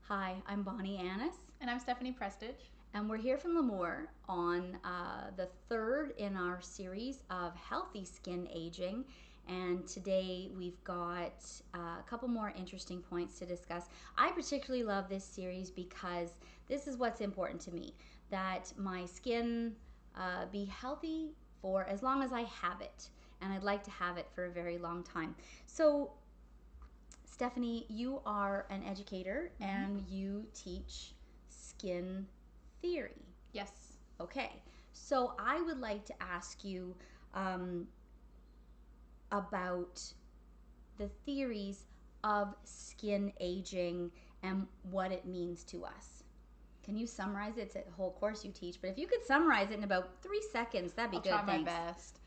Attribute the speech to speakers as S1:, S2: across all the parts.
S1: Hi, I'm Bonnie Annis,
S2: And I'm Stephanie Prestidge.
S1: and we're here from Lemoore on the third in our series of healthy skin aging. And today we've got a couple more interesting points to discuss. I particularly love this series because this is what's important to me, that my skin be healthy for as long as I have it. And I'd like to have it for a very long time. So Stephanie, you are an educator and you teach skin theory.
S2: Yes.
S1: Okay, so I would like to ask you um, about the theories of skin aging and what it means to us. Can you summarize it? It's a whole course you teach, but if you could summarize it in about 3 seconds, that'd be
S2: I'll
S1: good.
S2: try my
S1: Thanks.
S2: best.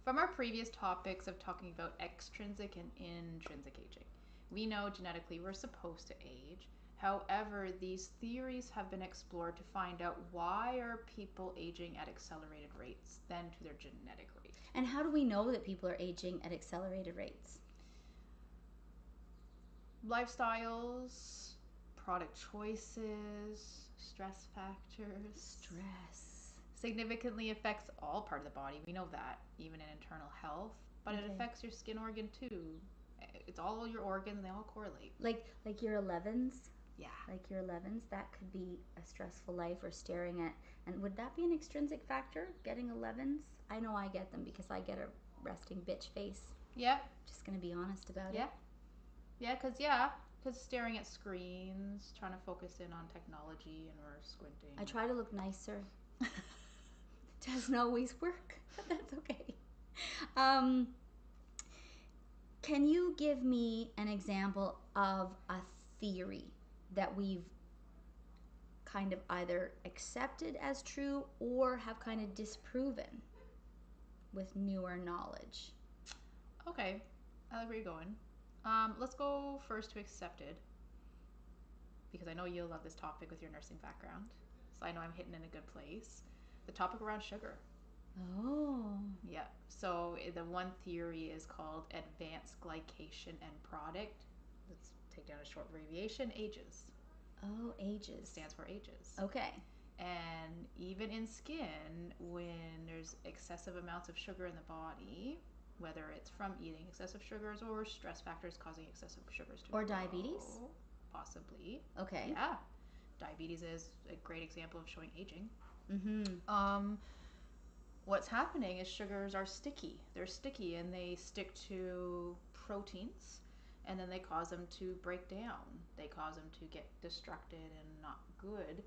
S2: From our previous topics of talking about extrinsic and intrinsic aging, we know genetically we're supposed to age. However, these theories have been explored to find out why are people aging at accelerated rates than to their genetic rate.
S1: And how do we know that people are aging at accelerated rates?
S2: Lifestyles, product choices, stress factors.
S1: Stress.
S2: Significantly affects all parts of the body. We know that, even in internal health, but it
S1: Okay.
S2: affects your skin organ too. It's all your organs and they all correlate.
S1: Like your 11s?
S2: Yeah.
S1: Like your 11s, that could be a stressful life, or staring at, and would that be an extrinsic factor, getting 11s? I know I get them because I get a resting bitch face.
S2: Yeah.
S1: Just gonna be honest about
S2: Yeah.
S1: it.
S2: Because staring at screens, trying to focus in on technology, and we're squinting.
S1: I try to look nicer. It doesn't always work, but that's okay. Um, can you give me an example of a theory that we've kind of either accepted as true or have kind of disproven with newer knowledge?
S2: Okay, I like where you're going. Let's go first to accepted, because I know you'll love this topic with your nursing background. So I know I'm hitting in a good place. The topic around sugar.
S1: Oh.
S2: Yeah. So the one theory is called advanced glycation end product. Let's take down a short abbreviation. AGES.
S1: Oh, ages.
S2: Stands for AGES.
S1: Okay.
S2: And even in skin, when there's excessive amounts of sugar in the body, whether it's from eating excessive sugars or stress factors causing excessive sugars to
S1: Or
S2: grow,
S1: diabetes?
S2: possibly.
S1: Okay.
S2: Yeah. Diabetes is a great example of showing aging.
S1: Mm-hmm.
S2: What's happening is sugars are sticky. They're sticky and they stick to proteins, and then they cause them to break down. They cause them to get destructed and not good,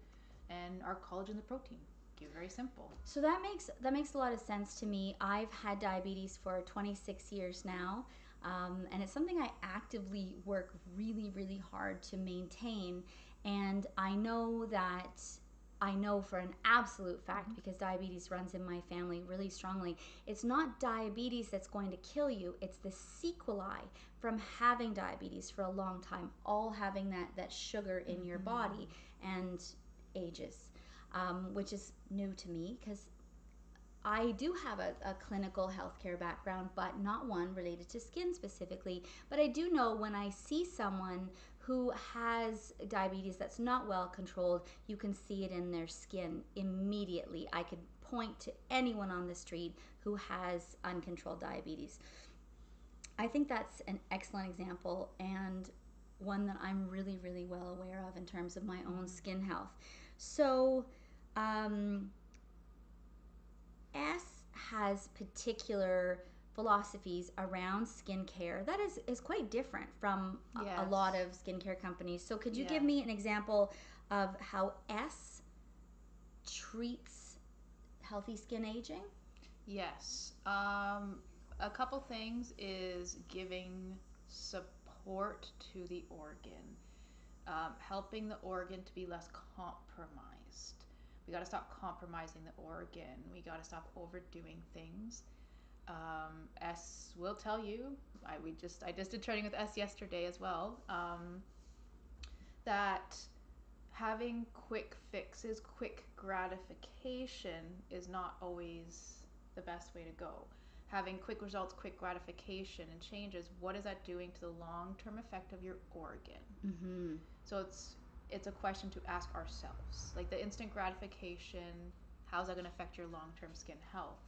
S2: and are collagen the protein. Keep it very simple.
S1: So that makes a lot of sense to me. I've had diabetes for 26 years now, and it's something I actively work really, really hard to maintain. And I know for an absolute fact, because diabetes runs in my family really strongly, it's not diabetes that's going to kill you. It's the sequelae from having diabetes for a long time, all having that sugar in your body and ages. Which is new to me because I do have a clinical healthcare background, but not one related to skin specifically. But I do know when I see someone who has diabetes that's not well controlled, you can see it in their skin immediately. I could point to anyone on the street who has uncontrolled diabetes. I think that's an excellent example and one that I'm really, really well aware of in terms of my own skin health. So, S has particular philosophies around skincare that is quite different from a lot of skincare companies. So, could you give me an example of how S treats healthy skin aging?
S2: Yes. A couple things is giving support to the organ, helping the organ to be less compromised. We got to stop compromising the organ. We got to stop overdoing things. S will tell you. I just did training with S yesterday as well. That having quick fixes, quick gratification is not always the best way to go. Having quick results, quick gratification, and changes, what is that doing to the long term effect of your organ?
S1: Mm-hmm.
S2: So it's a question to ask ourselves. Like the instant gratification, how's that going to affect your long-term skin health?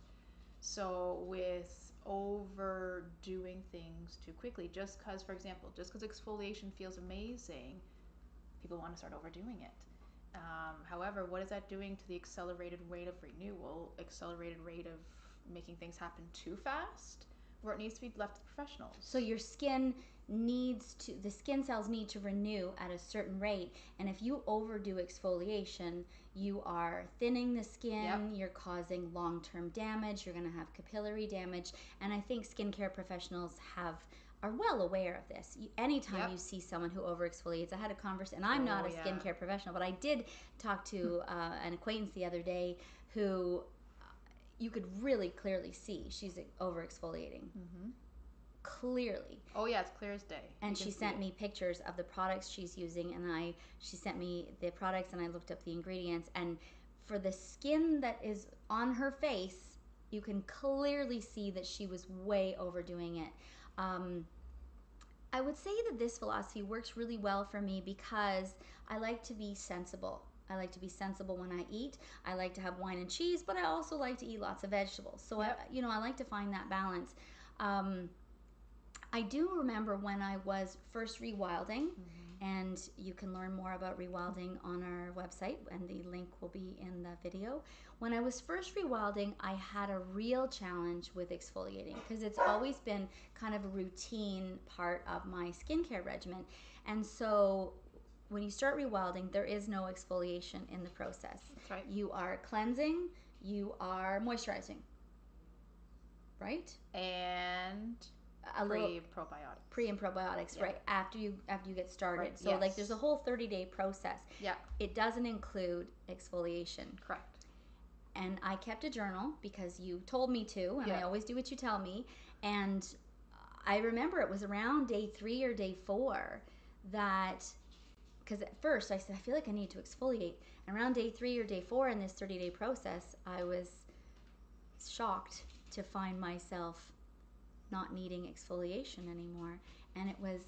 S2: So with overdoing things too quickly, just because, for example, just because exfoliation feels amazing, people want to start overdoing it. However, what is that doing to the accelerated rate of renewal, accelerated rate of making things happen too fast, where it needs to be left to professionals?
S1: So your the skin cells need to renew at a certain rate, and if you overdo exfoliation, you are thinning the skin,
S2: Yep.
S1: You're causing long-term damage, you're going to have capillary damage, and I think skincare professionals are well aware of this. Anytime
S2: Yep.
S1: you see someone who overexfoliates, I had a conversation, and I'm not a
S2: yeah.
S1: skincare professional, but I did talk to an acquaintance the other day who you could really clearly see she's overexfoliating.
S2: Mm-hmm.
S1: Clearly.
S2: Oh yeah, it's clear as day.
S1: And she sent me pictures of the products she's using, and she sent me the products, and I looked up the ingredients, and for the skin that is on her face, you can clearly see that she was way overdoing it. I would say that this philosophy works really well for me because I like to be sensible. I like to be sensible when I eat. I like to have wine and cheese, but I also like to eat lots of vegetables. So
S2: Yep.
S1: I like to find that balance. I do remember when I was first rewilding, and you can learn more about rewilding on our website, and the link will be in the video. When I was first rewilding, I had a real challenge with exfoliating because it's always been kind of a routine part of my skincare regimen. And so when you start rewilding, there is no exfoliation in the process.
S2: That's right.
S1: You are cleansing, you are moisturizing, right?
S2: And pre-probiotics.
S1: Pre and probiotics,
S2: Yeah.
S1: right? After you get started.
S2: Right,
S1: So
S2: yes.
S1: there's a whole 30-day process.
S2: Yeah.
S1: It doesn't include exfoliation.
S2: Correct.
S1: And I kept a journal because you told me to, and I always do what you tell me. And I remember it was around day 3 or day 4 that, because at first I said, I feel like I need to exfoliate. And around day 3 or day 4 in this 30-day process, I was shocked to find myself not needing exfoliation anymore. And it was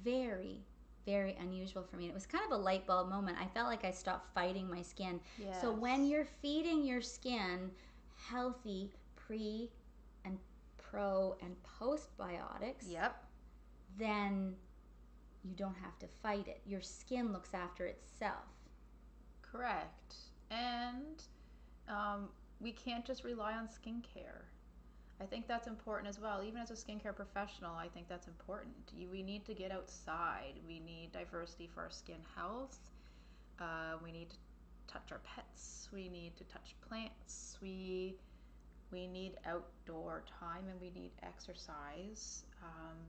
S1: very, very unusual for me. And it was kind of a light bulb moment. I felt like I stopped fighting my skin.
S2: Yes.
S1: So when you're feeding your skin healthy pre and pro and postbiotics,
S2: Yep.
S1: then you don't have to fight it. Your skin looks after itself.
S2: Correct. And we can't just rely on skincare. I think that's important as well. Even as a skincare professional, I think that's important. We need to get outside. We need diversity for our skin health. We need to touch our pets. We need to touch plants. We need outdoor time, and we need exercise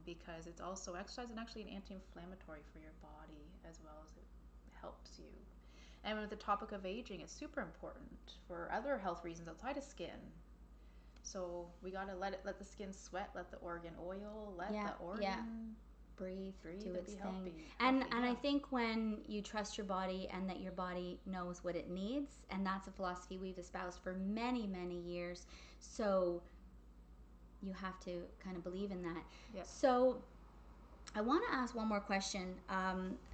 S2: because it's also exercise and actually an anti-inflammatory for your body as well as it helps you. And with the topic of aging, it's super important for other health reasons outside of skin. So we gotta let the skin sweat, let the organ oil, let the organ
S1: breathe, do its thing.
S2: Healthy,
S1: and I think when you trust your body and that your body knows what it needs, and that's a philosophy we've espoused for many, many years. So you have to kind of believe in that.
S2: Yep.
S1: So I want to ask one more question,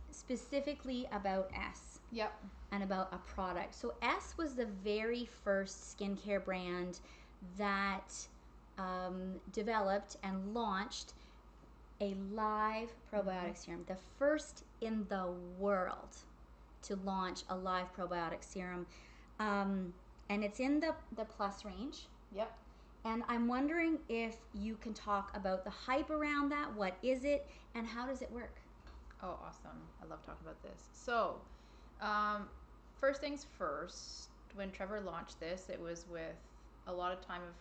S1: specifically about ESSE.
S2: Yep.
S1: And about a product. So ESSE was the very first skincare brand that developed and launched a live probiotic serum, the first in the world to launch a live probiotic serum, and it's in the plus range.
S2: Yep.
S1: And I'm wondering if you can talk about the hype around that. What is it, and how does it work?
S2: Oh, awesome! I love talking about this. So, first things first. When Trevor launched this, it was with a lot of time of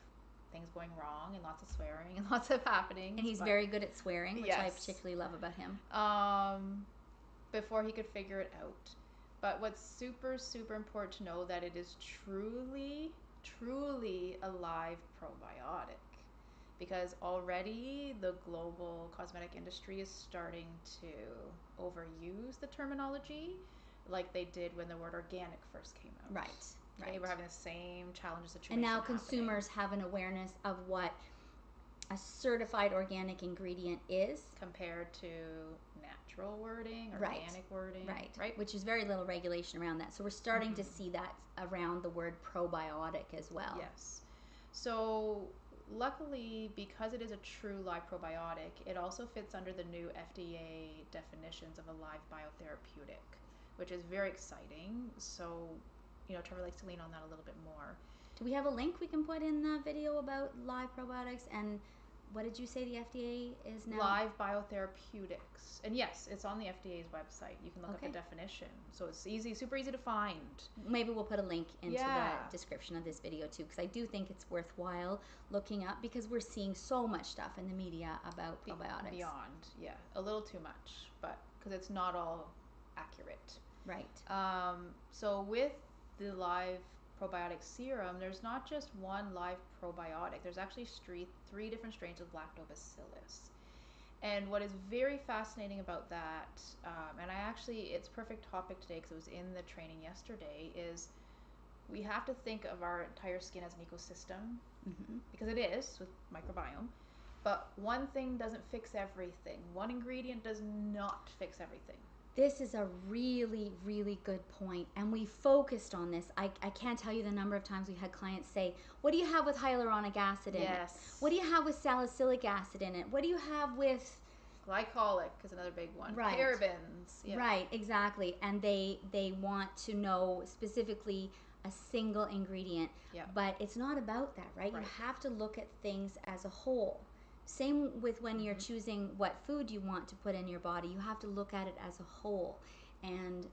S2: things going wrong and lots of swearing and lots of happenings.
S1: And he's very good at swearing, which
S2: yes.
S1: I particularly love about him.
S2: Before he could figure it out. But what's super, super important to know that it is truly, truly a live probiotic. Because already the global cosmetic industry is starting to overuse the terminology like they did when the word organic first came out.
S1: Right.
S2: Okay, we're having the same challenges situation.
S1: And now consumers have an awareness of what a certified organic ingredient is.
S2: Compared to natural wording,
S1: Right.
S2: organic wording.
S1: Right. Which is very little regulation around that. So we're starting to see that around the word probiotic as well.
S2: Yes. So luckily, because it is a true live probiotic, it also fits under the new FDA definitions of a live biotherapeutic, which is very exciting. So, Trevor likes to lean on that a little bit more.
S1: Do we have a link we can put in the video about live probiotics? And what did you say the FDA is now?
S2: Live biotherapeutics. And yes, it's on the FDA's website. You can look up the definition. So it's super easy to find.
S1: Maybe we'll put a link into the description of this video too, because I do think it's worthwhile looking up, because we're seeing so much stuff in the media about probiotics.
S2: Beyond, a little too much, but because it's not all accurate.
S1: Right.
S2: So with the live probiotic serum, there's not just one live probiotic. There's actually three different strains of lactobacillus. And what is very fascinating about that, and it's perfect topic today because it was in the training yesterday, is we have to think of our entire skin as an ecosystem, because it is with microbiome. But one thing doesn't fix everything. One ingredient does not fix everything.
S1: This is a really, really good point, and we focused on this. I can't tell you the number of times we had clients say, what do you have with hyaluronic acid in it? What do you have with salicylic acid in it? What do you have with...
S2: Glycolic is another big one.
S1: Right.
S2: Parabens. Yeah.
S1: Right, exactly. And they want to know specifically a single ingredient.
S2: Yeah.
S1: But it's not about that, right? You have to look at things as a whole. Same with when you're choosing what food you want to put in your body. You have to look at it as a whole. And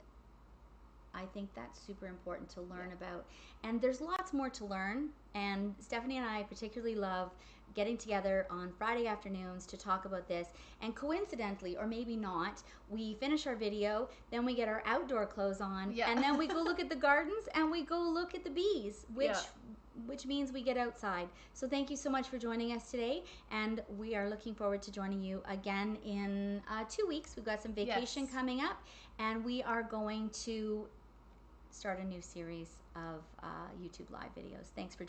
S1: I think that's super important to learn about. And there's lots more to learn. And Stephanie and I particularly love getting together on Friday afternoons to talk about this. And coincidentally, or maybe not, we finish our video, then we get our outdoor clothes on, and then we go look at the gardens and we go look at the bees, which means we get outside. So thank you so much for joining us today, and we are looking forward to joining you again in 2 weeks. We've got some vacation coming up, and we are going to start a new series of YouTube live videos. Thanks for